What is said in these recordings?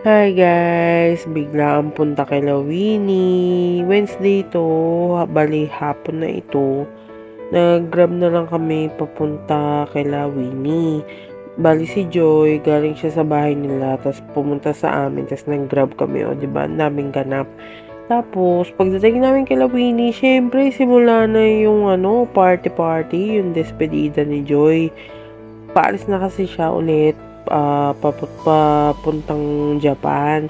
Hi guys! Bigla ang punta kila Winnie. Wednesday to, bali hapon na ito. Nag-grab na lang kami papunta kila Winnie. Bali si Joy, galing siya sa bahay nila, tapos pumunta sa amin, tapos nag-grab kami, o diba, ang daming ganap. Tapos, pagdating namin kila Winnie, syempre, simula na yung party-party, yung despedida ni Joy. Paalis na kasi siya ulit, papuntang Japan.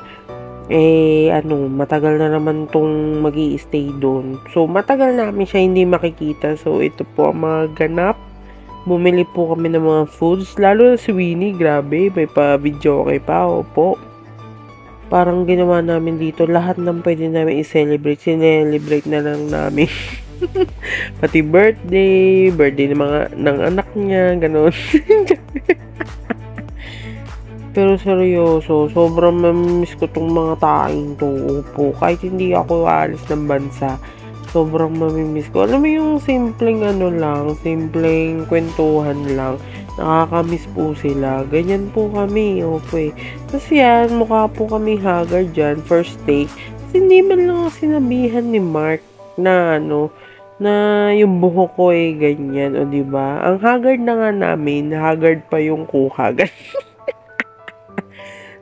Matagal na naman tong mag-i-stay doon. So, matagal namin siya hindi makikita. So, ito po ang mga ganap. Bumili po kami ng mga foods. Lalo na si Winnie, grabe. May pa-video okay pa, opo. Parang ginawa namin dito, lahat ng pwede namin i-celebrate. Sinelebrate na lang namin. Pati birthday ng anak niya, ganun. Pero seryoso, sobrang mamimiss ko tong mga taing to. Opo, kahit hindi ako aalis ng bansa, sobrang mamimiss ko. Alam mo yung simpleng simpleng kwentuhan lang. Nakakamiss po sila. Ganyan po kami, opo eh. Kasi yan, mukha po kami haggard dyan, first take. Kasi hindi man lang sinabihan ni Mark na na yung buhok ko eh, ganyan, o diba? Ang haggard na nga namin, haggard pa yung kuha,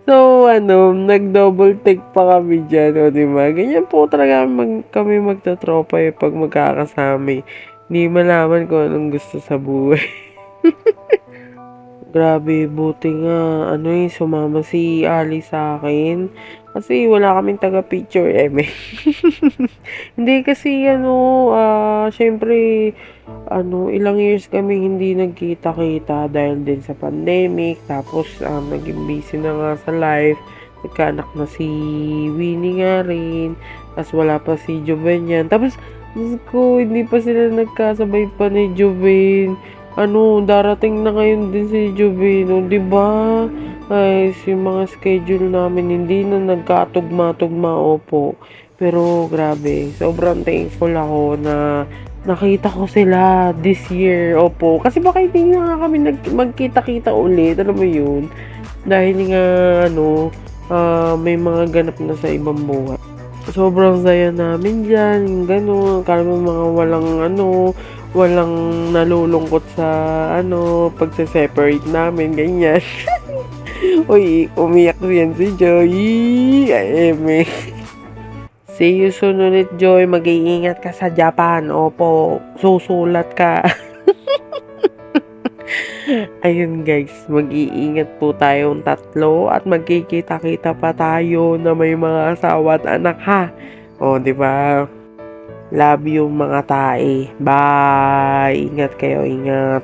So, nag-double take pa kami dyan, o diba? Ganyan po talaga kami magtatropa eh, pag magkakasama. Hindi malaman kung anong gusto sa buhay. Grabe, buti nga, sumama si Ali sa akin. Kasi wala kaming taga-picture, eme. Hindi kasi, syempre, ilang years kami hindi nagkita-kita dahil din sa pandemic. Tapos, naging busy na nga sa life. Nagkaanak na si Winnie nga rin. Tapos, wala pa si Joven yan. Tapos, Diyos ko, hindi pa sila nagkasabay pa ni Joven. Darating na ngayon din si Jovino, di ba? Ay, yung mga schedule namin hindi na nagkatugma-tugma, opo. Pero grabe, sobrang thankful ako na nakita ko sila this year, opo. Kasi baka hindi na nga kami magkita-kita ulit, alam mo yun? Dahil nga, may mga ganap na sa ibang buhay. Sobrang saya namin dyan, gano'n. Kala mo mga walang nalulungkot sa pagse-separate namin, ganyan. Uy, umiyak yan si Joy. Ay, eme. See you soon ulit, Joy. Mag-iingat ka sa Japan. Opo, susulat ka. Ayun guys, mag-iingat po tayong tatlo at magkikita-kita pa tayo na may mga asawa at anak, ha? O, di ba? Love you mga tae. Bye! Ingat kayo, ingat.